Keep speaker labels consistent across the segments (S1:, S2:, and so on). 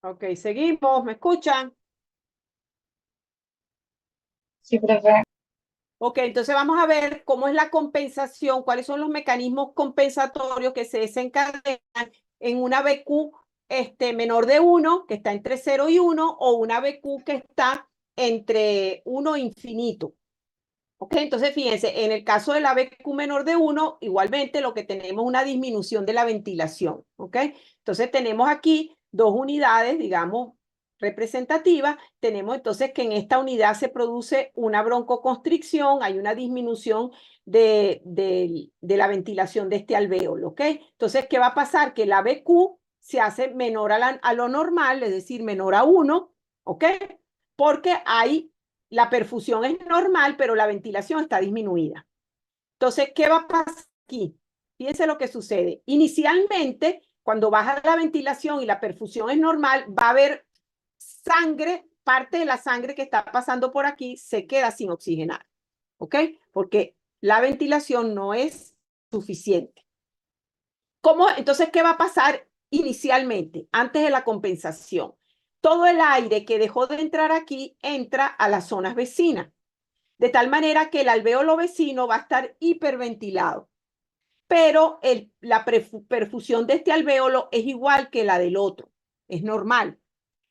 S1: Ok, seguimos. ¿Me escuchan?
S2: Sí, profe.
S1: Ok, entonces vamos a ver cómo es la compensación, cuáles son los mecanismos compensatorios que se desencadenan en una BQ menor de 1, que está entre 0 y 1, o una BQ que está entre 1 e infinito. Ok, entonces fíjense, en el caso de la BQ menor de 1, igualmente lo que tenemos es una disminución de la ventilación. Ok, entonces tenemos aquí dos unidades, digamos, representativas. Tenemos entonces que en esta unidad se produce una broncoconstricción, hay una disminución de la ventilación de este alvéolo. Ok, entonces, ¿qué va a pasar? Que la BQ se hace menor a lo normal, es decir, menor a 1. ¿Ok? Porque hay la perfusión es normal, pero la ventilación está disminuida. Entonces, ¿qué va a pasar aquí? Fíjense lo que sucede. Inicialmente, cuando baja la ventilación y la perfusión es normal, va a haber sangre, parte de la sangre que está pasando por aquí se queda sin oxigenar. ¿Ok? Porque la ventilación no es suficiente. ¿Cómo? Entonces, ¿qué va a pasar inicialmente, antes de la compensación? Todo el aire que dejó de entrar aquí entra a las zonas vecinas, de tal manera que el alvéolo vecino va a estar hiperventilado, pero la perfusión de este alvéolo es igual que la del otro, es normal.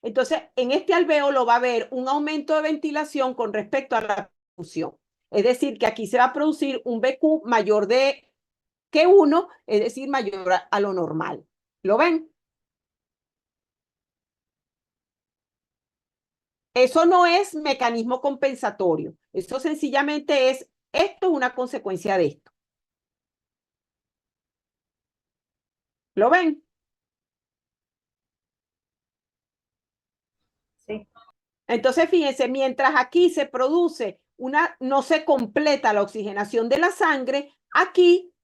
S1: Entonces, en este alvéolo va a haber un aumento de ventilación con respecto a la perfusión. Es decir, que aquí se va a producir un BQ mayor que 1, es decir, mayor a lo normal. ¿Lo ven? Eso no es mecanismo compensatorio. Eso sencillamente esto es una consecuencia de esto. ¿Lo ven?
S2: Sí.
S1: Entonces, fíjense, mientras aquí se produce no se completa la oxigenación de la sangre, aquí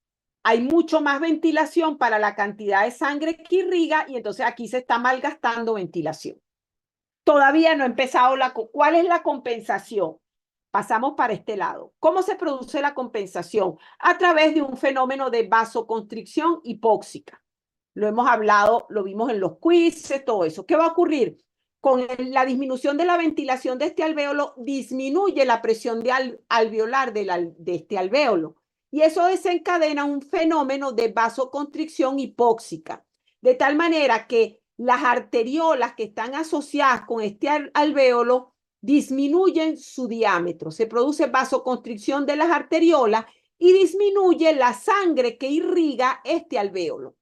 S1: hay mucho más ventilación para la cantidad de sangre que irriga y entonces aquí se está malgastando ventilación. Todavía no ha empezado ¿cuál es la compensación? Pasamos para este lado. ¿Cómo se produce la compensación? A través de un fenómeno de vasoconstricción hipóxica. Lo hemos hablado, lo vimos en los quizzes, todo eso. ¿Qué va a ocurrir? Con la disminución de la ventilación de este alvéolo, disminuye la presión alveolar de este alvéolo. Y eso desencadena un fenómeno de vasoconstricción hipóxica. De tal manera que las arteriolas que están asociadas con este alvéolo disminuyen su diámetro. Se produce vasoconstricción de las arteriolas y disminuye la sangre que irriga este alvéolo.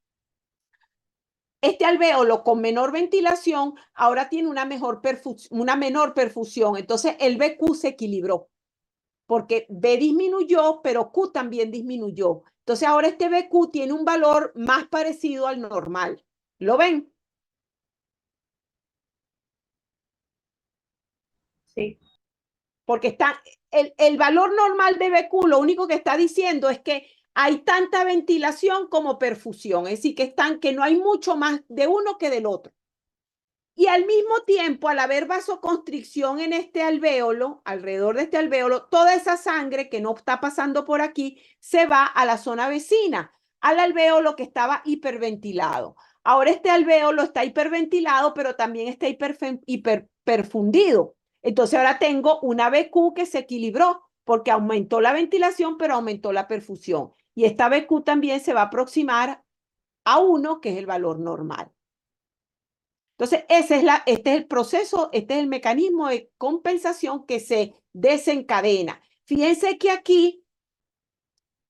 S1: Este alvéolo con menor ventilación ahora tiene una menor perfusión. Entonces el BQ se equilibró porque B disminuyó, pero Q también disminuyó. Entonces ahora este BQ tiene un valor más parecido al normal. ¿Lo ven?
S2: Sí.
S1: Porque el valor normal de BQ lo único que está diciendo es que hay tanta ventilación como perfusión, es decir, que no hay mucho más de uno que del otro. Y al mismo tiempo, al haber vasoconstricción en este alvéolo, alrededor de este alvéolo, toda esa sangre que no está pasando por aquí se va a la zona vecina, al alvéolo que estaba hiperventilado. Ahora este alvéolo está hiperventilado, pero también está hiperperfundido. Entonces ahora tengo una BQ que se equilibró porque aumentó la ventilación, pero aumentó la perfusión. Y esta BQ también se va a aproximar a 1, que es el valor normal. Entonces, este es el proceso, este es el mecanismo de compensación que se desencadena. Fíjense que aquí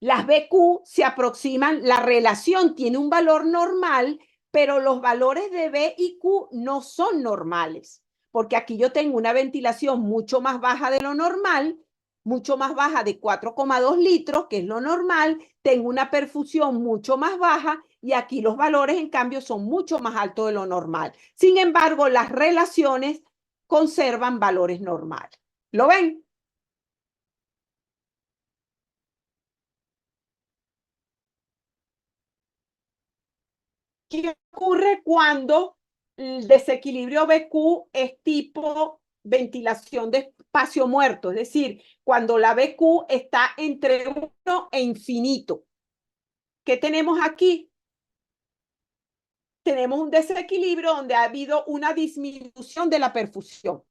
S1: las BQ se aproximan, la relación tiene un valor normal, pero los valores de B y Q no son normales, porque aquí yo tengo una ventilación mucho más baja de lo normal, mucho más baja de 4,2 litros, que es lo normal, tengo una perfusión mucho más baja y aquí los valores, en cambio, son mucho más altos de lo normal. Sin embargo, las relaciones conservan valores normales. ¿Lo ven? ¿Qué ocurre cuando el desequilibrio BQ es tipo ventilación de espacio muerto? Es decir, cuando la BQ está entre 1 e infinito. ¿Qué tenemos aquí? tenemos un desequilibrio donde ha habido una disminución de la perfusión.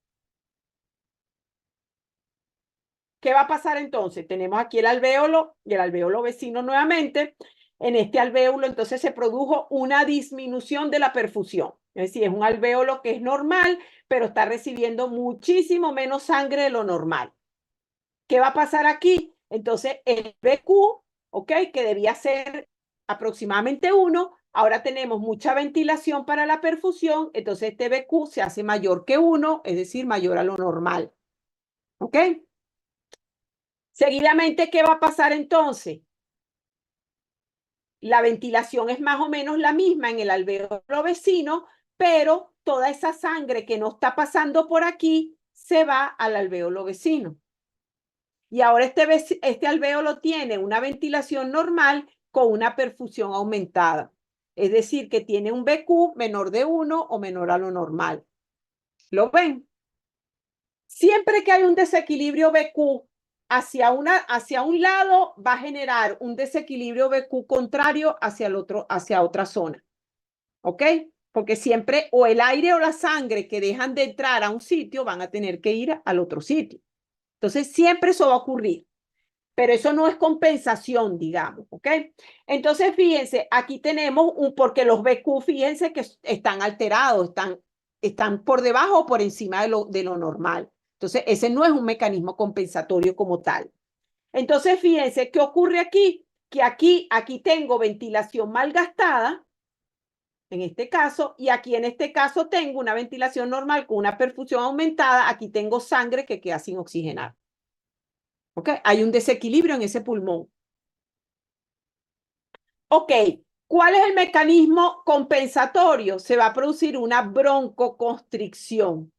S1: ¿Qué va a pasar entonces? Tenemos aquí el alvéolo y el alvéolo vecino nuevamente. En este alvéolo entonces se produjo una disminución de la perfusión. Es decir, es un alvéolo que es normal, pero está recibiendo muchísimo menos sangre de lo normal. ¿Qué va a pasar aquí? Entonces el BQ, ¿ok? Que debía ser aproximadamente 1, ahora tenemos mucha ventilación para la perfusión, entonces este BQ se hace mayor que 1, es decir, mayor a lo normal. ¿Ok? Seguidamente, ¿qué va a pasar entonces? La ventilación es más o menos la misma en el alvéolo vecino, pero toda esa sangre que no está pasando por aquí se va al alvéolo vecino. Y ahora este alvéolo tiene una ventilación normal con una perfusión aumentada. Es decir, que tiene un BQ menor de 1 o menor a lo normal. ¿Lo ven? Siempre que hay un desequilibrio BQ hacia un lado, va a generar un desequilibrio BQ contrario hacia el otro, hacia otra zona. ¿Ok? Porque siempre o el aire o la sangre que dejan de entrar a un sitio van a tener que ir al otro sitio. Entonces, siempre eso va a ocurrir. Pero eso no es compensación, digamos, ¿ok? Entonces, fíjense, aquí tenemos porque los BQ, fíjense que están alterados, están por debajo o por encima de lo normal. Entonces, ese no es un mecanismo compensatorio como tal. Entonces, fíjense, ¿qué ocurre aquí? Que aquí tengo ventilación malgastada, en este caso, y aquí en este caso tengo una ventilación normal con una perfusión aumentada, aquí tengo sangre que queda sin oxigenar. ¿Ok? Hay un desequilibrio en ese pulmón. Ok, ¿cuál es el mecanismo compensatorio? Se va a producir una broncoconstricción.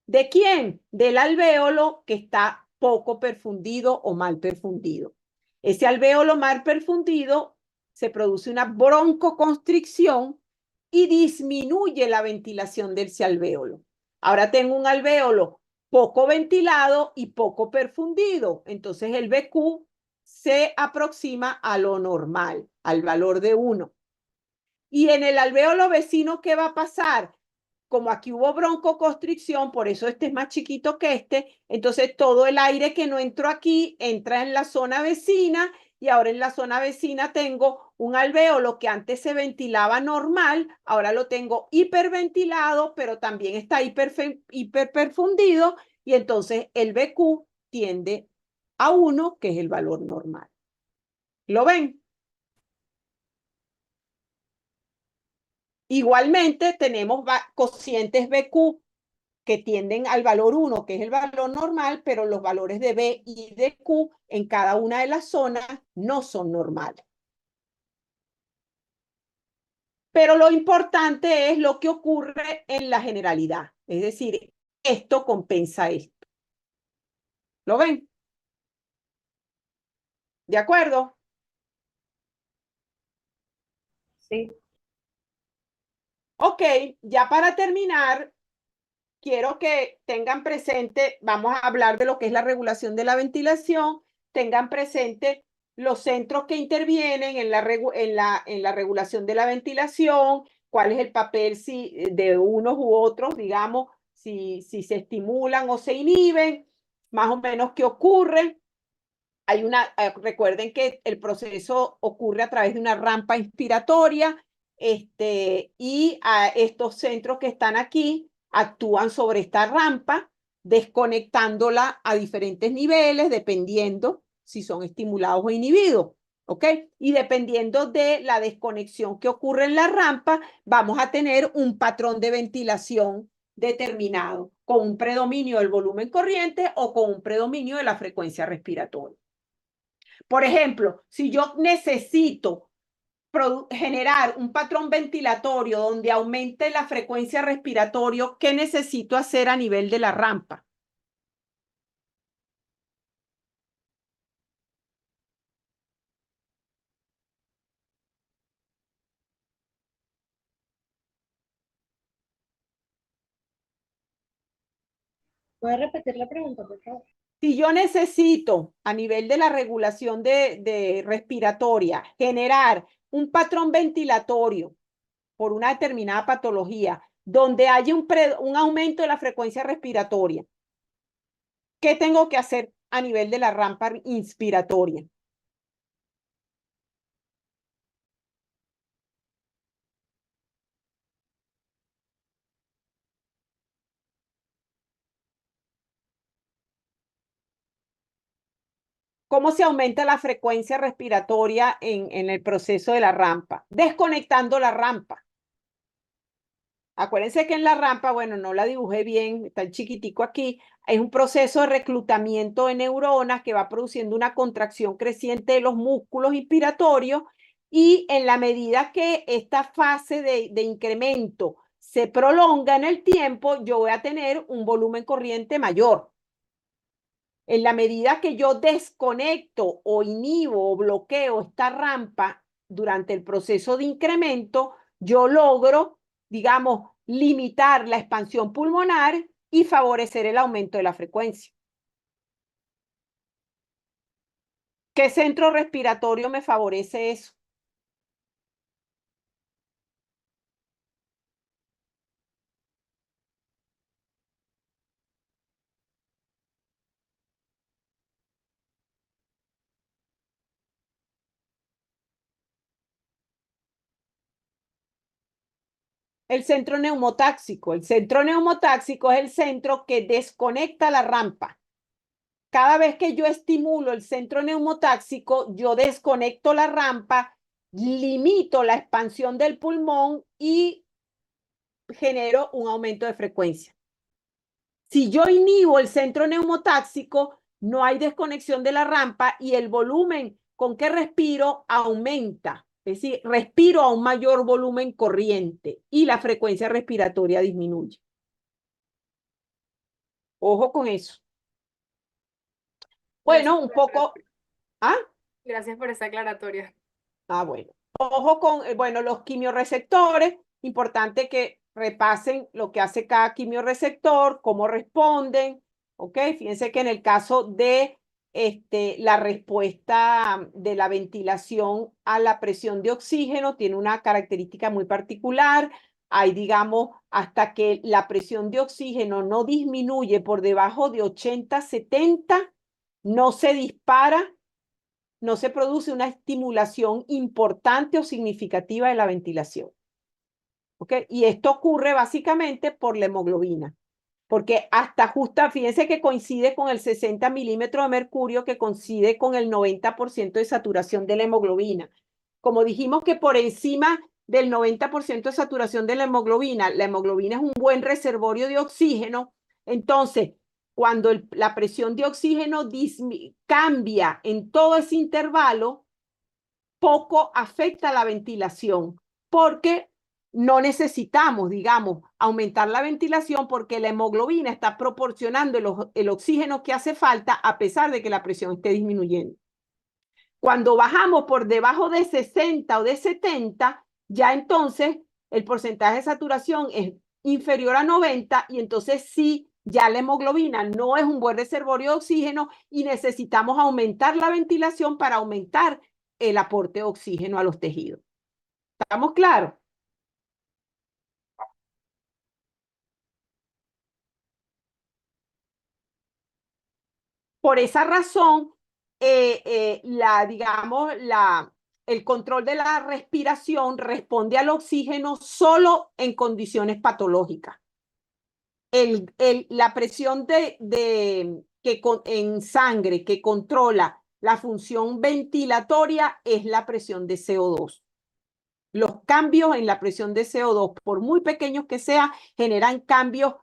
S1: ¿De quién? Del alvéolo que está poco perfundido o mal perfundido. Ese alvéolo mal perfundido se produce una broncoconstricción y disminuye la ventilación del alvéolo. Ahora tengo un alvéolo poco ventilado y poco perfundido. Entonces el BQ se aproxima a lo normal, al valor de 1. Y en el alvéolo vecino, ¿qué va a pasar? Como aquí hubo broncoconstricción, por eso este es más chiquito que este, entonces todo el aire que no entró aquí entra en la zona vecina y ahora en la zona vecina tengo un alvéolo que antes se ventilaba normal, ahora lo tengo hiperventilado, pero también está hiperperfundido y entonces el BQ tiende a 1, que es el valor normal. ¿Lo ven? Igualmente tenemos cocientes BQ que tienden al valor 1, que es el valor normal, pero los valores de B y de Q en cada una de las zonas no son normales. Pero lo importante es lo que ocurre en la generalidad, es decir, esto compensa esto. ¿Lo ven? ¿De acuerdo?
S2: Sí.
S1: Ok, ya para terminar, quiero que tengan presente, vamos a hablar de lo que es la regulación de la ventilación, tengan presente los centros que intervienen en la regulación de la ventilación, cuál es el papel de unos u otros, digamos, si se estimulan o se inhiben, más o menos qué ocurre. Recuerden que el proceso ocurre a través de una rampa inspiratoria, y a estos centros que están aquí actúan sobre esta rampa, desconectándola a diferentes niveles, dependiendo si son estimulados o inhibidos. ¿Ok? Y dependiendo de la desconexión que ocurre en la rampa, vamos a tener un patrón de ventilación determinado, con un predominio del volumen corriente o con un predominio de la frecuencia respiratoria. Por ejemplo, si yo necesito generar un patrón ventilatorio donde aumente la frecuencia respiratoria, ¿qué necesito hacer a nivel de la rampa?
S2: ¿Puedes repetir la pregunta, por favor?
S1: Si yo necesito a nivel de la regulación de respiratoria generar un patrón ventilatorio por una determinada patología, donde haya un aumento de la frecuencia respiratoria, ¿qué tengo que hacer a nivel de la rampa inspiratoria? ¿Cómo se aumenta la frecuencia respiratoria en el proceso de la rampa? Desconectando la rampa. Acuérdense que en la rampa, bueno, no la dibujé bien, está el chiquitico aquí, es un proceso de reclutamiento de neuronas que va produciendo una contracción creciente de los músculos inspiratorios y en la medida que esta fase de incremento se prolonga en el tiempo, yo voy a tener un volumen corriente mayor. En la medida que yo desconecto o inhibo o bloqueo esta rampa durante el proceso de incremento, yo logro, digamos, limitar la expansión pulmonar y favorecer el aumento de la frecuencia. ¿Qué centro respiratorio me favorece eso? El centro neumotáxico. El centro neumotáxico es el centro que desconecta la rampa. Cada vez que yo estimulo el centro neumotáxico, yo desconecto la rampa, limito la expansión del pulmón y genero un aumento de frecuencia. Si yo inhibo el centro neumotáxico, no hay desconexión de la rampa y el volumen con que respiro aumenta. Es decir, respiro a un mayor volumen corriente y la frecuencia respiratoria disminuye. Ojo con eso. Bueno, un poco. ¿Ah?
S3: Gracias por esa aclaratoria.
S1: Bueno. Ojo con, bueno, los quimiorreceptores, importante que repasen lo que hace cada quimiorreceptor, cómo responden, ¿ok? Fíjense que en el caso de la respuesta de la ventilación a la presión de oxígeno tiene una característica muy particular. Hay, digamos, hasta que la presión de oxígeno no disminuye por debajo de 80-70, no se dispara, no se produce una estimulación importante o significativa de la ventilación. ¿Ok? Y esto ocurre básicamente por la hemoglobina, porque hasta justa, fíjense que coincide con el 60 milímetros de mercurio, que coincide con el 90% de saturación de la hemoglobina. Como dijimos que por encima del 90% de saturación de la hemoglobina es un buen reservorio de oxígeno, entonces cuando la presión de oxígeno cambia en todo ese intervalo, poco afecta la ventilación, porque no necesitamos, digamos, aumentar la ventilación porque la hemoglobina está proporcionando el oxígeno que hace falta a pesar de que la presión esté disminuyendo. Cuando bajamos por debajo de 60 o de 70, ya entonces el porcentaje de saturación es inferior a 90 y entonces sí, ya la hemoglobina no es un buen reservorio de oxígeno y necesitamos aumentar la ventilación para aumentar el aporte de oxígeno a los tejidos. ¿Estamos claros? Por esa razón, digamos, el control de la respiración responde al oxígeno solo en condiciones patológicas. La presión en sangre que controla la función ventilatoria es la presión de CO2. Los cambios en la presión de CO2, por muy pequeños que sean, generan cambios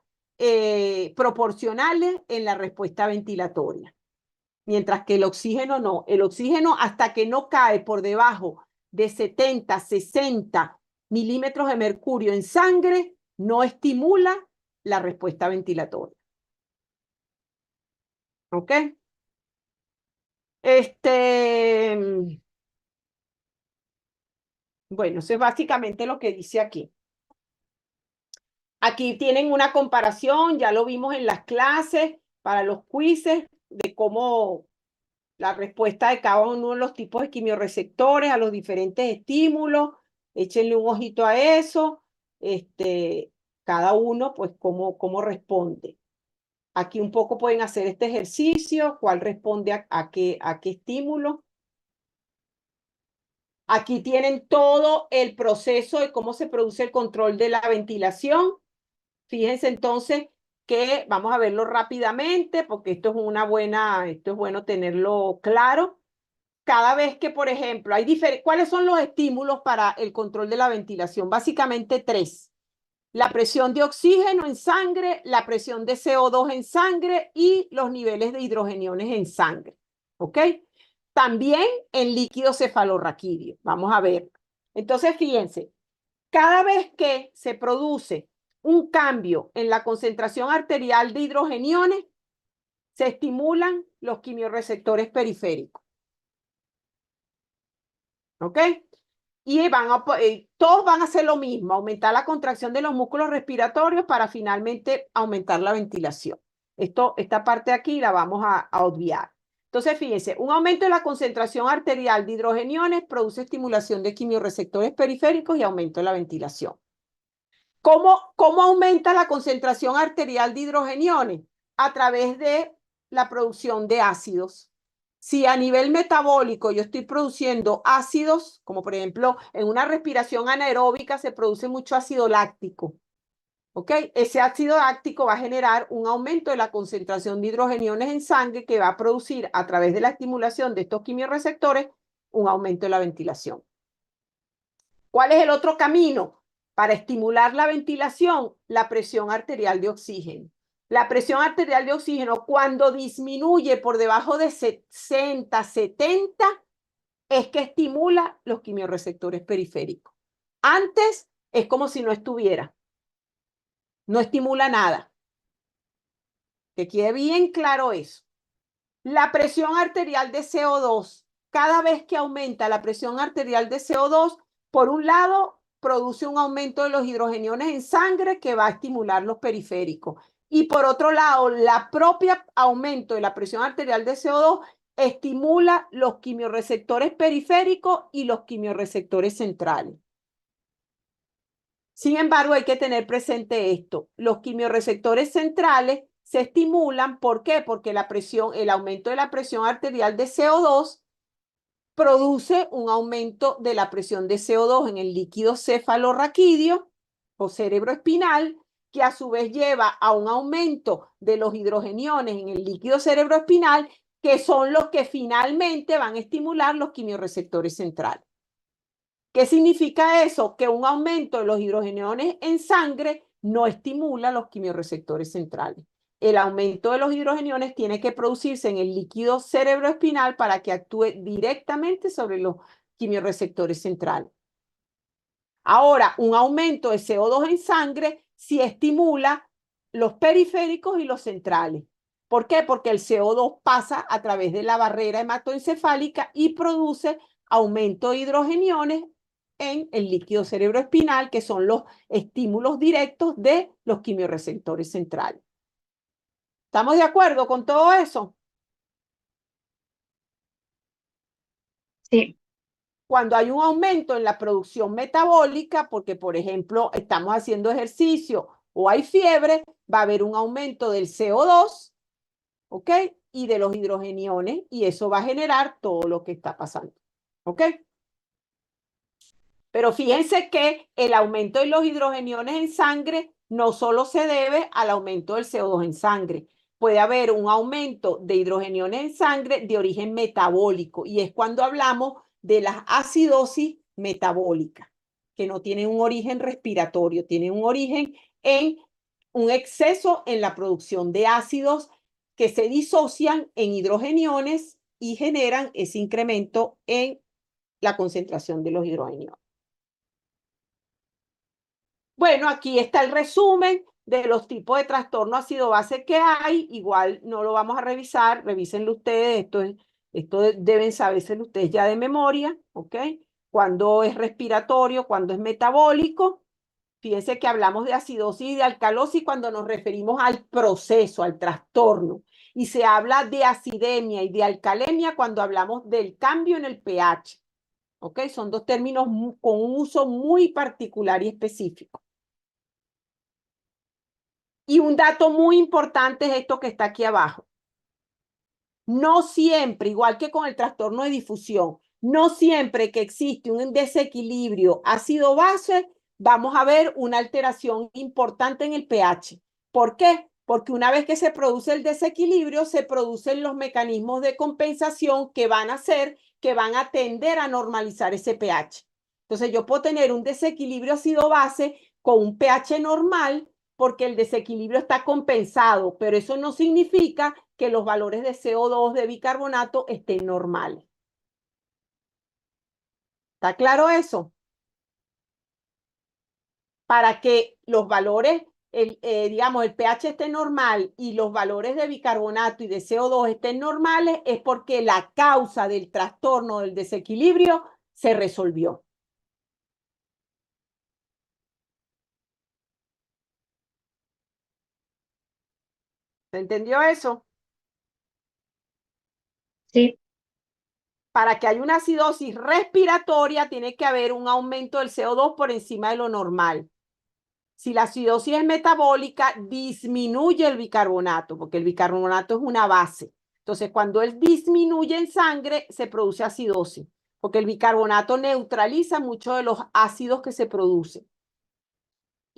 S1: proporcionales en la respuesta ventilatoria. Mientras que el oxígeno no. El oxígeno, hasta que no cae por debajo de 70, 60 milímetros de mercurio en sangre, no estimula la respuesta ventilatoria. ¿Ok? Bueno, eso es básicamente lo que dice aquí. Aquí tienen una comparación, ya lo vimos en las clases para los quizzes, de cómo la respuesta de cada uno de los tipos de quimiorreceptores a los diferentes estímulos. Échenle un ojito a eso, cada uno, pues, cómo responde. Aquí un poco pueden hacer este ejercicio, cuál responde a qué estímulo. Aquí tienen todo el proceso de cómo se produce el control de la ventilación. Fíjense entonces que vamos a verlo rápidamente porque esto es bueno tenerlo claro. Cada vez que, por ejemplo, ¿cuáles son los estímulos para el control de la ventilación? Básicamente tres. La presión de oxígeno en sangre, la presión de CO2 en sangre y los niveles de hidrogeniones en sangre. ¿Ok? También en líquido cefalorraquídeo. Vamos a ver. Entonces, fíjense, cada vez que se produce un cambio en la concentración arterial de hidrogeniones, se estimulan los quimiorreceptores periféricos. ¿Ok? Y todos van a hacer lo mismo, aumentar la contracción de los músculos respiratorios para finalmente aumentar la ventilación. Esta parte aquí la vamos a obviar. Entonces, fíjense, un aumento de la concentración arterial de hidrogeniones produce estimulación de quimiorreceptores periféricos y aumento de la ventilación. ¿Cómo aumenta la concentración arterial de hidrogeniones? A través de la producción de ácidos. Si a nivel metabólico yo estoy produciendo ácidos, como por ejemplo en una respiración anaeróbica se produce mucho ácido láctico, ¿ok? Ese ácido láctico va a generar un aumento de la concentración de hidrogeniones en sangre que va a producir a través de la estimulación de estos quimiorreceptores un aumento de la ventilación. ¿Cuál es el otro camino? Para estimular la ventilación, la presión arterial de oxígeno. La presión arterial de oxígeno, cuando disminuye por debajo de 60, 70, es que estimula los quimiorreceptores periféricos. Antes es como si no estuviera. No estimula nada. Que quede bien claro eso. La presión arterial de CO2, cada vez que aumenta la presión arterial de CO2, por un lado, produce un aumento de los hidrogeniones en sangre que va a estimular los periféricos. Y por otro lado, la propia aumento de la presión arterial de CO2 estimula los quimiorreceptores periféricos y los quimiorreceptores centrales. Sin embargo, hay que tener presente esto. Los quimiorreceptores centrales se estimulan, ¿por qué? Porque el aumento de la presión arterial de CO2 produce un aumento de la presión de CO2 en el líquido cefalorraquídeo o cerebroespinal, que a su vez lleva a un aumento de los hidrogeniones en el líquido cerebroespinal, que son los que finalmente van a estimular los quimiorreceptores centrales. ¿Qué significa eso? Que un aumento de los hidrogeniones en sangre no estimula los quimiorreceptores centrales. El aumento de los hidrogeniones tiene que producirse en el líquido cerebroespinal para que actúe directamente sobre los quimiorreceptores centrales. Ahora, un aumento de CO2 en sangre sí estimula los periféricos y los centrales. ¿Por qué? Porque el CO2 pasa a través de la barrera hematoencefálica y produce aumento de hidrogeniones en el líquido cerebroespinal, que son los estímulos directos de los quimiorreceptores centrales. ¿Estamos de acuerdo con todo eso?
S2: Sí.
S1: Cuando hay un aumento en la producción metabólica, porque por ejemplo estamos haciendo ejercicio o hay fiebre, va a haber un aumento del CO2, ¿ok? Y de los hidrogeniones, y eso va a generar todo lo que está pasando, ¿ok? Pero fíjense que el aumento de los hidrogeniones en sangre no solo se debe al aumento del CO2 en sangre. Puede haber un aumento de hidrogeniones en sangre de origen metabólico, y es cuando hablamos de las acidosis metabólicas, que no tienen un origen respiratorio, tienen un origen en un exceso en la producción de ácidos que se disocian en hidrogeniones y generan ese incremento en la concentración de los hidrogeniones. Bueno, aquí está el resumen de los tipos de trastorno ácido-base que hay. Igual no lo vamos a revisar, revísenlo ustedes. Esto deben sabérselo ustedes ya de memoria, ¿ok? Cuando es respiratorio, cuando es metabólico. Fíjense que hablamos de acidosis y de alcalosis cuando nos referimos al proceso, al trastorno. Y se habla de acidemia y de alcalemia cuando hablamos del cambio en el pH. ¿Ok? Son dos términos con un uso muy particular y específico. Y un dato muy importante es esto que está aquí abajo. No siempre, igual que con el trastorno de difusión, no siempre que existe un desequilibrio ácido-base, vamos a ver una alteración importante en el pH. ¿Por qué? Porque una vez que se produce el desequilibrio, se producen los mecanismos de compensación que van a hacer, que van a tender a normalizar ese pH. Entonces, yo puedo tener un desequilibrio ácido-base con un pH normal porque el desequilibrio está compensado, pero eso no significa que los valores de CO2 de bicarbonato estén normales. ¿Está claro eso? Para que los valores, digamos, el pH esté normal y los valores de bicarbonato y de CO2 estén normales, es porque la causa del trastorno del desequilibrio se resolvió. ¿Se entendió eso?
S2: Sí,
S1: Para que haya una acidosis respiratoria, tiene que haber un aumento del CO2 por encima de lo normal. Si la acidosis es metabólica, disminuye el bicarbonato, porque el bicarbonato es una base. Entonces, cuando él disminuye en sangre, se produce acidosis, porque el bicarbonato neutraliza muchos de los ácidos que se producen.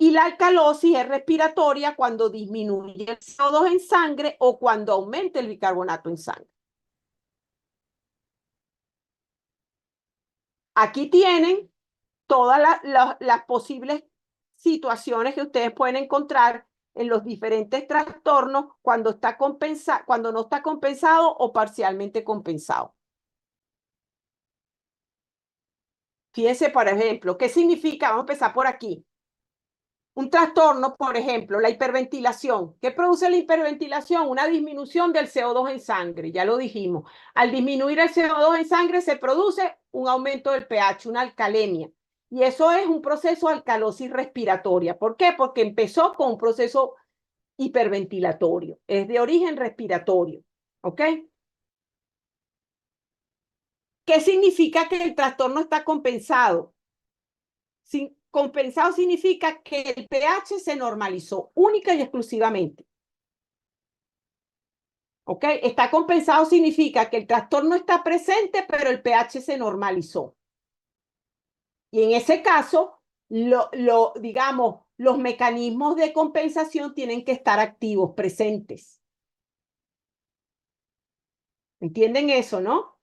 S1: Y la alcalosis es respiratoria cuando disminuye el CO2 en sangre o cuando aumenta el bicarbonato en sangre. Aquí tienen todas las posibles situaciones que ustedes pueden encontrar en los diferentes trastornos cuando cuando no está compensado o parcialmente compensado. Fíjense, por ejemplo, ¿qué significa? Vamos a empezar por aquí. Un trastorno, por ejemplo, la hiperventilación. ¿Qué produce la hiperventilación? Una disminución del CO2 en sangre, ya lo dijimos. Al disminuir el CO2 en sangre se produce un aumento del pH, una alcalemia. Y eso es un proceso de alcalosis respiratoria. ¿Por qué? Porque empezó con un proceso hiperventilatorio. Es de origen respiratorio. ¿Ok? ¿Qué significa que el trastorno está compensado? Compensado significa que el pH se normalizó única y exclusivamente. ¿Ok? Está compensado significa que el trastorno está presente, pero el pH se normalizó. Y en ese caso, digamos, los mecanismos de compensación tienen que estar activos, presentes. ¿Entienden eso, no?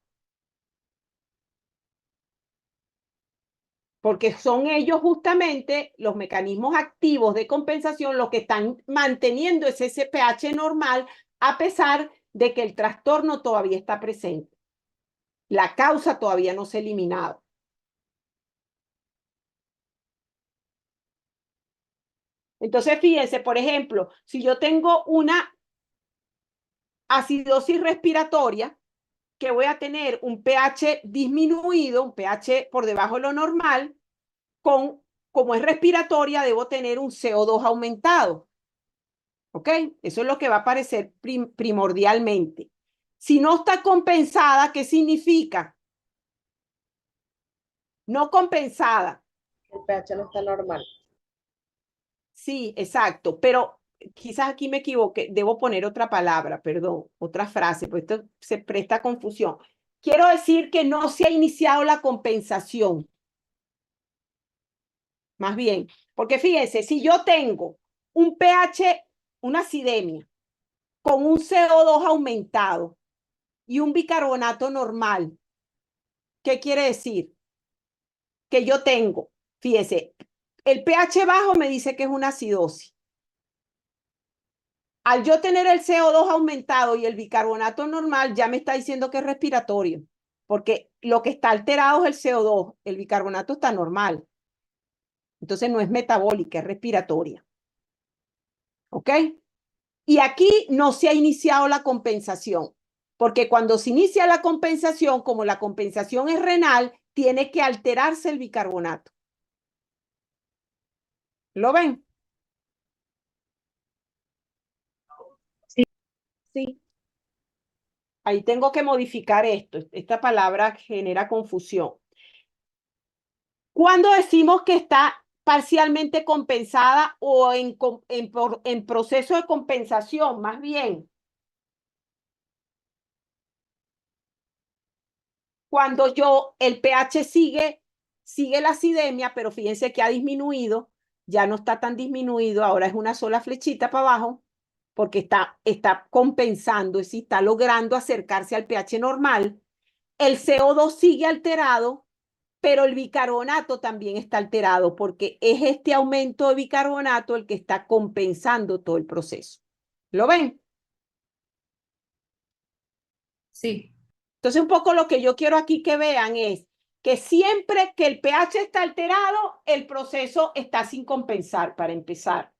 S1: Porque son ellos justamente los mecanismos activos de compensación los que están manteniendo ese pH normal a pesar de que el trastorno todavía está presente. La causa todavía no se ha eliminado. Entonces, fíjense, por ejemplo, si yo tengo una acidosis respiratoria, que voy a tener un pH disminuido, un pH por debajo de lo normal, como es respiratoria, debo tener un CO2 aumentado. ¿Ok? Eso es lo que va a aparecer primordialmente. Si no está compensada, ¿qué significa? No compensada.
S3: El pH no está normal.
S1: Sí, exacto, pero quizás aquí me equivoqué, debo poner otra palabra, perdón, otra frase, pues esto se presta a confusión. Quiero decir que no se ha iniciado la compensación, más bien, porque fíjense, si yo tengo un pH, una acidemia, con un CO2 aumentado y un bicarbonato normal, ¿qué quiere decir? Que yo tengo, fíjense, el pH bajo me dice que es una acidosis. Al yo tener el CO2 aumentado y el bicarbonato normal, ya me está diciendo que es respiratorio, porque lo que está alterado es el CO2, el bicarbonato está normal. Entonces no es metabólica, es respiratoria. ¿Ok? Y aquí no se ha iniciado la compensación, porque cuando se inicia la compensación, como la compensación es renal, tiene que alterarse el bicarbonato. ¿Lo ven?
S2: sí,
S1: Sí. Ahí tengo que modificar esto. Esta palabra genera confusión. ¿Cuándo decimos que está parcialmente compensada o en proceso de compensación, más bien? Cuando el pH sigue la acidemia, pero fíjense que ha disminuido, ya no está tan disminuido, ahora es una sola flechita para abajo, porque está compensando, es decir, está logrando acercarse al pH normal. El CO2 sigue alterado, pero el bicarbonato también está alterado, porque es este aumento de bicarbonato el que está compensando todo el proceso. ¿Lo ven?
S2: Sí.
S1: Entonces, un poco lo que yo quiero aquí que vean es que siempre que el pH está alterado, el proceso está sin compensar, para empezar.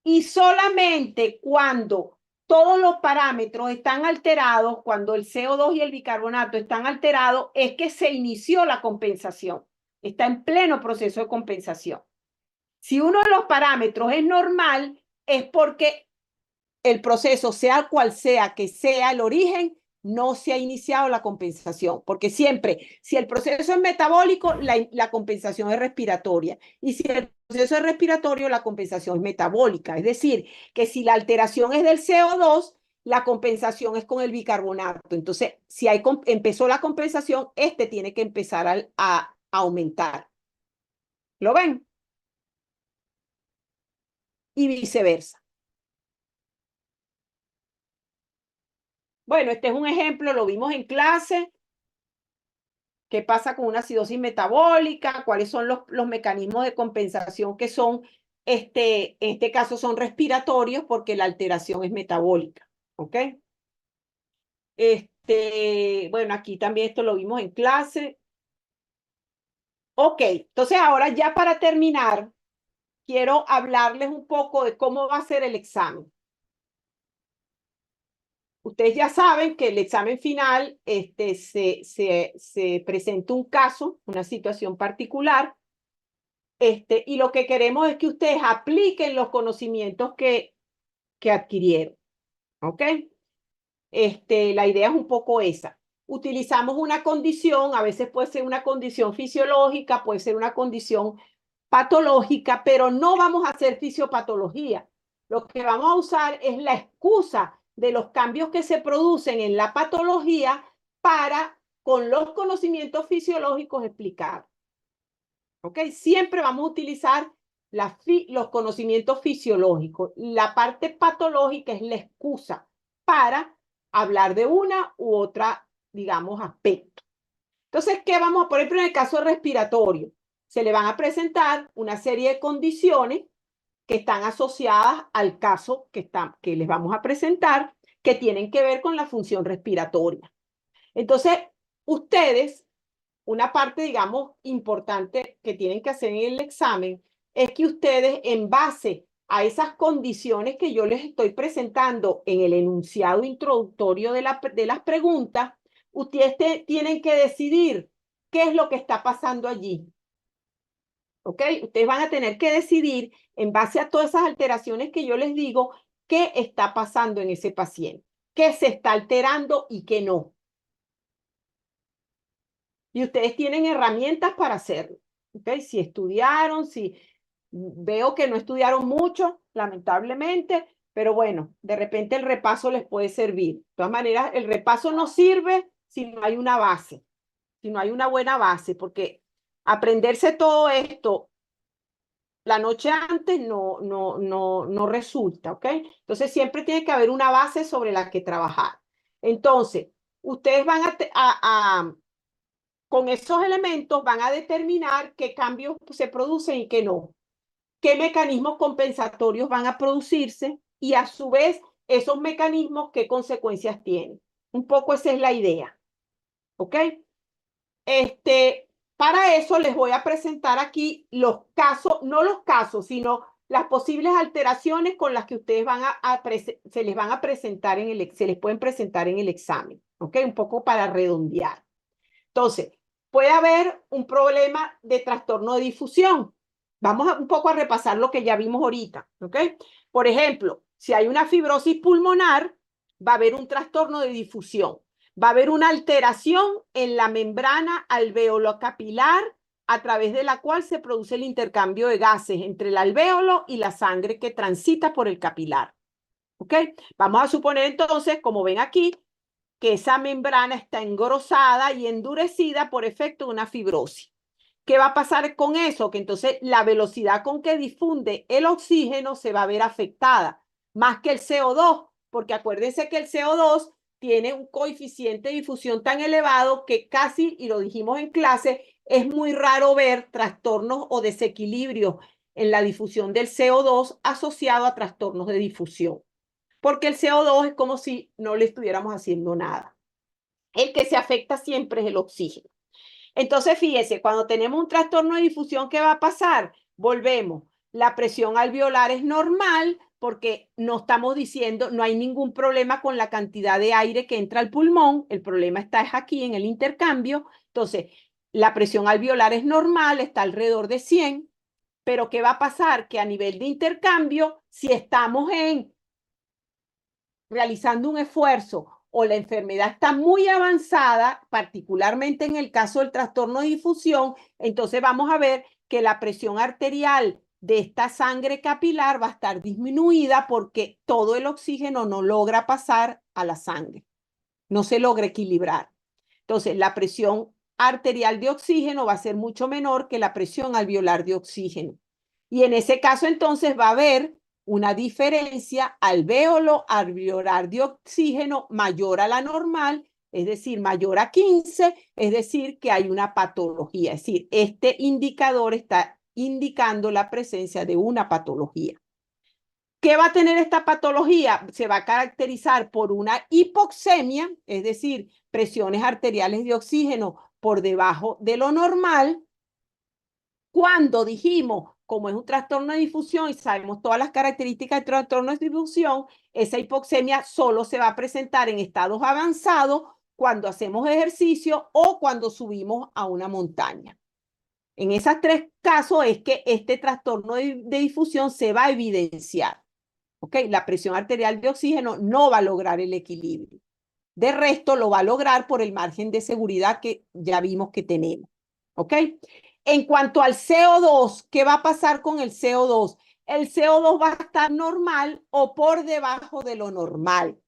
S1: Y solamente cuando todos los parámetros están alterados, cuando el CO2 y el bicarbonato están alterados, es que se inició la compensación. Está en pleno proceso de compensación. Si uno de los parámetros es normal, es porque el proceso, sea cual sea que sea el origen, no se ha iniciado la compensación, porque siempre, si el proceso es metabólico, la compensación es respiratoria, y si el proceso es respiratorio, la compensación es metabólica, es decir, que si la alteración es del CO2, la compensación es con el bicarbonato. Entonces, si empezó la compensación, este tiene que empezar a aumentar. ¿Lo ven? Y viceversa. Bueno, este es un ejemplo, lo vimos en clase. ¿Qué pasa con una acidosis metabólica? ¿Cuáles son los mecanismos de compensación que son, en este caso son respiratorios porque la alteración es metabólica? ¿Ok? Bueno, aquí también esto lo vimos en clase. Ok, entonces ahora ya para terminar, quiero hablarles un poco de cómo va a ser el examen. Ustedes ya saben que el examen final se presenta un caso, una situación particular, y lo que queremos es que ustedes apliquen los conocimientos que adquirieron. ¿Ok? La idea es un poco esa. Utilizamos una condición, a veces puede ser una condición fisiológica, puede ser una condición patológica, pero no vamos a hacer fisiopatología. Lo que vamos a usar es la excusa de los cambios que se producen en la patología para, con los conocimientos fisiológicos, explicar. ¿Ok? Siempre vamos a utilizar los conocimientos fisiológicos. La parte patológica es la excusa para hablar de una u otra, digamos, aspecto. Entonces, ¿qué vamos a poner? En el caso respiratorio, se le van a presentar una serie de condiciones que están asociadas al caso que les vamos a presentar, que tienen que ver con la función respiratoria. Entonces, ustedes, una parte, digamos, importante que tienen que hacer en el examen es que ustedes, en base a esas condiciones que yo les estoy presentando en el enunciado introductorio de las preguntas, ustedes tienen que decidir qué es lo que está pasando allí. ¿Ok? Ustedes van a tener que decidir, en base a todas esas alteraciones que yo les digo, qué está pasando en ese paciente, qué se está alterando y qué no. Y ustedes tienen herramientas para hacerlo. ¿Okay? Si estudiaron, si veo que no estudiaron mucho, lamentablemente, pero bueno, de repente el repaso les puede servir. De todas maneras, el repaso no sirve si no hay una base, si no hay una buena base, porque aprenderse todo esto la noche antes no resulta, ¿ok? Entonces siempre tiene que haber una base sobre la que trabajar. Entonces, ustedes van con esos elementos van a determinar qué cambios se producen y qué no, qué mecanismos compensatorios van a producirse y a su vez esos mecanismos qué consecuencias tienen. Un poco esa es la idea, ¿ok? Para eso les voy a presentar aquí los casos, no los casos, sino las posibles alteraciones con las que ustedes se les van a presentar se les pueden presentar en el examen, ¿ok? Un poco para redondear. Entonces, puede haber un problema de trastorno de difusión. Vamos un poco a repasar lo que ya vimos ahorita, ¿ok? Por ejemplo, si hay una fibrosis pulmonar, va a haber un trastorno de difusión. Va a haber una alteración en la membrana alveolo-capilar a través de la cual se produce el intercambio de gases entre el alvéolo y la sangre que transita por el capilar. ¿Ok? Vamos a suponer entonces, como ven aquí, que esa membrana está engrosada y endurecida por efecto de una fibrosis. ¿Qué va a pasar con eso? Que entonces la velocidad con que difunde el oxígeno se va a ver afectada, más que el CO2, porque acuérdense que el CO2 tiene un coeficiente de difusión tan elevado que casi, y lo dijimos en clase, es muy raro ver trastornos o desequilibrios en la difusión del CO2 asociado a trastornos de difusión, porque el CO2 es como si no le estuviéramos haciendo nada. El que se afecta siempre es el oxígeno. Entonces, fíjese, cuando tenemos un trastorno de difusión, ¿qué va a pasar? Volvemos. La presión alveolar es normal porque no estamos diciendo, no hay ningún problema con la cantidad de aire que entra al pulmón. El problema está aquí en el intercambio. Entonces, la presión alveolar es normal, está alrededor de 100. Pero ¿qué va a pasar? Que a nivel de intercambio, si estamos realizando un esfuerzo o la enfermedad está muy avanzada, particularmente en el caso del trastorno de difusión, entonces vamos a ver que la presión arterial de esta sangre capilar va a estar disminuida porque todo el oxígeno no logra pasar a la sangre, no se logra equilibrar. Entonces, la presión arterial de oxígeno va a ser mucho menor que la presión alveolar de oxígeno. Y en ese caso, entonces, va a haber una diferencia alvéolo alveolar de oxígeno mayor a la normal, es decir, mayor a 15, es decir, que hay una patología. Es decir, este indicador está indicando la presencia de una patología. ¿Qué va a tener esta patología? Se va a caracterizar por una hipoxemia, es decir, presiones arteriales de oxígeno por debajo de lo normal. Cuando dijimos, como es un trastorno de difusión y sabemos todas las características del trastorno de difusión, esa hipoxemia solo se va a presentar en estados avanzados cuando hacemos ejercicio o cuando subimos a una montaña. En esos tres casos es que este trastorno de difusión se va a evidenciar. ¿Ok? La presión arterial de oxígeno no va a lograr el equilibrio. De resto, lo va a lograr por el margen de seguridad que ya vimos que tenemos. ¿Ok? En cuanto al CO2, ¿qué va a pasar con el CO2? El CO2 va a estar normal o por debajo de lo normal.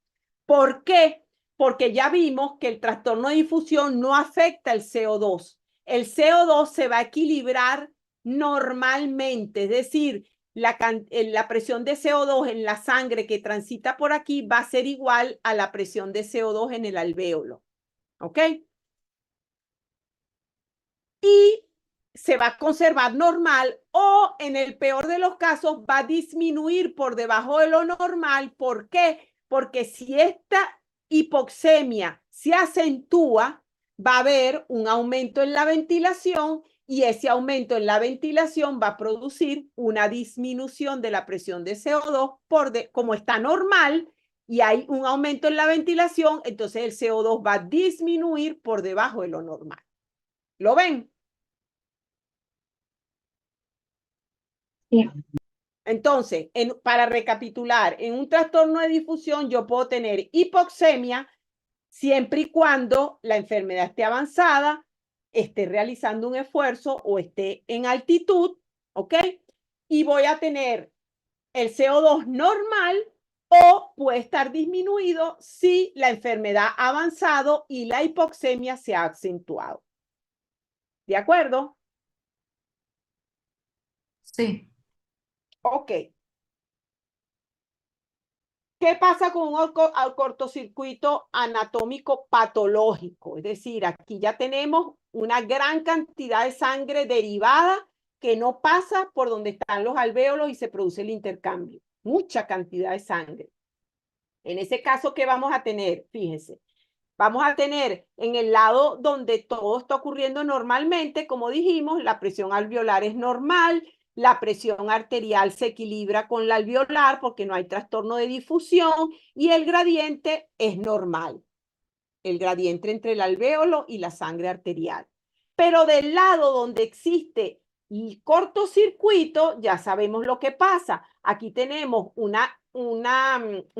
S1: ¿Por qué? Porque ya vimos que el trastorno de difusión no afecta el CO2. El CO2 se va a equilibrar normalmente, es decir, la presión de CO2 en la sangre que transita por aquí va a ser igual a la presión de CO2 en el alvéolo. ¿Ok? Y se va a conservar normal o en el peor de los casos va a disminuir por debajo de lo normal. ¿Por qué? Porque si esta hipoxemia se acentúa, va a haber un aumento en la ventilación y ese aumento en la ventilación va a producir una disminución de la presión de CO2 como está normal y hay un aumento en la ventilación, entonces el CO2 va a disminuir por debajo de lo normal. ¿Lo ven?
S2: Sí.
S1: Entonces, para recapitular, en un trastorno de difusión yo puedo tener hipoxemia siempre y cuando la enfermedad esté avanzada, esté realizando un esfuerzo o esté en altitud, ¿ok? Y voy a tener el CO2 normal o puede estar disminuido si la enfermedad ha avanzado y la hipoxemia se ha acentuado. ¿De acuerdo?
S4: Sí.
S1: Ok. ¿Qué pasa con un cortocircuito anatómico patológico? Es decir, aquí ya tenemos una gran cantidad de sangre derivada que no pasa por donde están los alvéolos y se produce el intercambio. Mucha cantidad de sangre. En ese caso, ¿qué vamos a tener? Fíjense. Vamos a tener en el lado donde todo está ocurriendo normalmente, como dijimos, la presión alveolar es normal, la presión arterial se equilibra con la alveolar porque no hay trastorno de difusión y el gradiente es normal, el gradiente entre el alvéolo y la sangre arterial. Pero del lado donde existe el cortocircuito, ya sabemos lo que pasa. Aquí tenemos un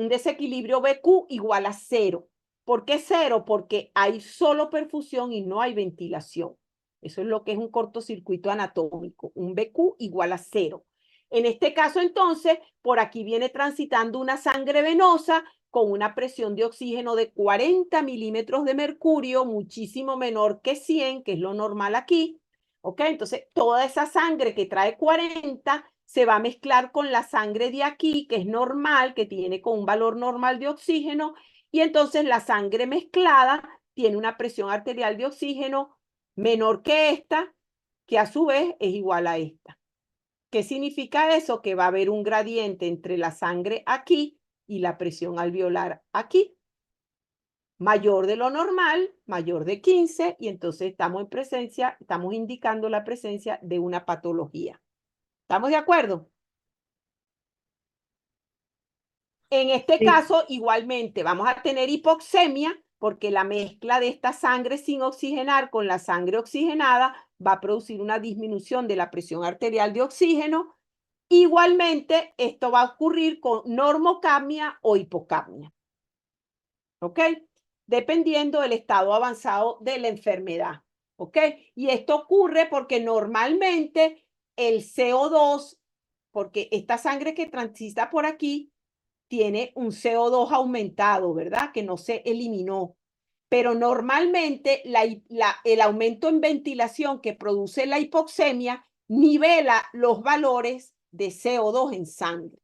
S1: desequilibrio BQ igual a 0. ¿Por qué 0? Porque hay solo perfusión y no hay ventilación. Eso es lo que es un cortocircuito anatómico. Un BQ igual a 0. En este caso, entonces, por aquí viene transitando una sangre venosa con una presión de oxígeno de 40 milímetros de mercurio, muchísimo menor que 100, que es lo normal aquí. ¿Ok? Entonces, toda esa sangre que trae 40 se va a mezclar con la sangre de aquí, que es normal, que tiene con un valor normal de oxígeno, y entonces la sangre mezclada tiene una presión arterial de oxígeno menor que esta, que a su vez es igual a esta. ¿Qué significa eso? Que va a haber un gradiente entre la sangre aquí y la presión alveolar aquí. Mayor de lo normal, mayor de 15, y entonces estamos indicando la presencia de una patología. ¿Estamos de acuerdo? En este
S2: Sí.
S1: caso, igualmente, vamos a tener hipoxemia porque la mezcla de esta sangre sin oxigenar con la sangre oxigenada va a producir una disminución de la presión arterial de oxígeno. Igualmente, esto va a ocurrir con normocapnia o hipocapnia. ¿Ok? Dependiendo del estado avanzado de la enfermedad. ¿Ok? Y esto ocurre porque normalmente el CO2, porque esta sangre que transita por aquí, tiene un CO2 aumentado, ¿verdad? Que no se eliminó. Pero normalmente el aumento en ventilación que produce la hipoxemia nivela los valores de CO2 en sangre.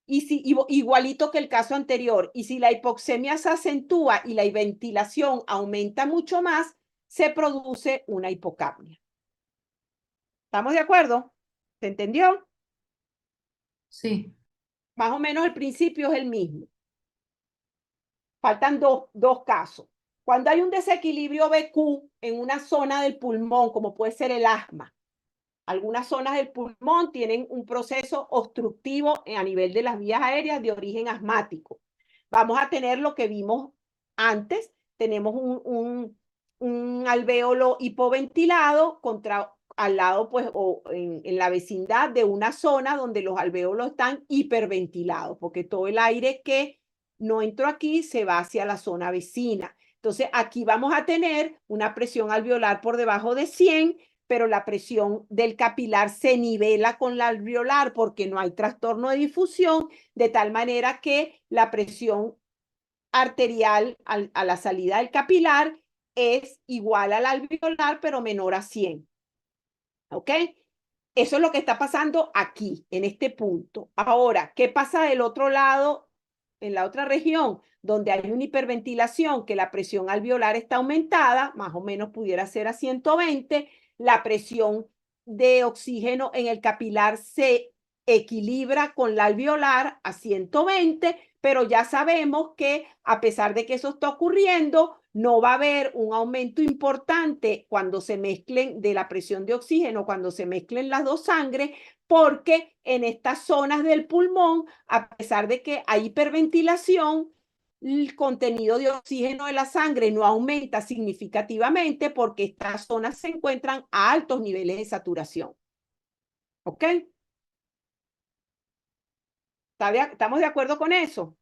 S1: Y si, igualito que el caso anterior, y si la hipoxemia se acentúa y la ventilación aumenta mucho más, se produce una hipocapnia. ¿Estamos de acuerdo? ¿Se entendió?
S2: Sí.
S1: Más o menos el principio es el mismo. Faltan dos casos. Cuando hay un desequilibrio BQ en una zona del pulmón, como puede ser el asma, algunas zonas del pulmón tienen un proceso obstructivo a nivel de las vías aéreas de origen asmático. Vamos a tener lo que vimos antes. Tenemos un alvéolo hipoventilado al lado, pues, o en la vecindad de una zona donde los alvéolos están hiperventilados, porque todo el aire que no entró aquí se va hacia la zona vecina. Entonces, aquí vamos a tener una presión alveolar por debajo de 100, pero la presión del capilar se nivela con la alveolar porque no hay trastorno de difusión, de tal manera que la presión arterial a la salida del capilar es igual al alveolar, pero menor a 100. ¿Ok? Eso es lo que está pasando aquí, en este punto. Ahora, ¿qué pasa del otro lado, en la otra región, donde hay una hiperventilación, que la presión alveolar está aumentada, más o menos pudiera ser a 120, la presión de oxígeno en el capilar se equilibra con la alveolar a 120, pero ya sabemos que a pesar de que eso está ocurriendo, no va a haber un aumento importante cuando se mezclen de la presión de oxígeno, cuando se mezclen las dos sangres, porque en estas zonas del pulmón, a pesar de que hay hiperventilación, el contenido de oxígeno de la sangre no aumenta significativamente porque estas zonas se encuentran a altos niveles de saturación. ¿Ok? ¿Estamos de acuerdo con eso?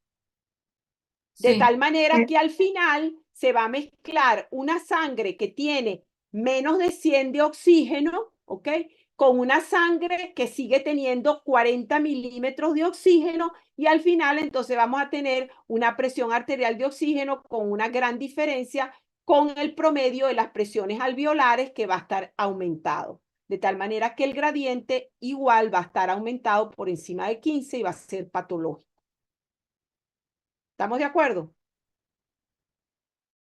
S1: De
S2: Sí.
S1: tal manera que al final se va a mezclar una sangre que tiene menos de 100 de oxígeno, ¿ok? Con una sangre que sigue teniendo 40 milímetros de oxígeno, y al final entonces vamos a tener una presión arterial de oxígeno con una gran diferencia con el promedio de las presiones alveolares, que va a estar aumentado. De tal manera que el gradiente igual va a estar aumentado por encima de 15 y va a ser patológico. ¿Estamos de acuerdo?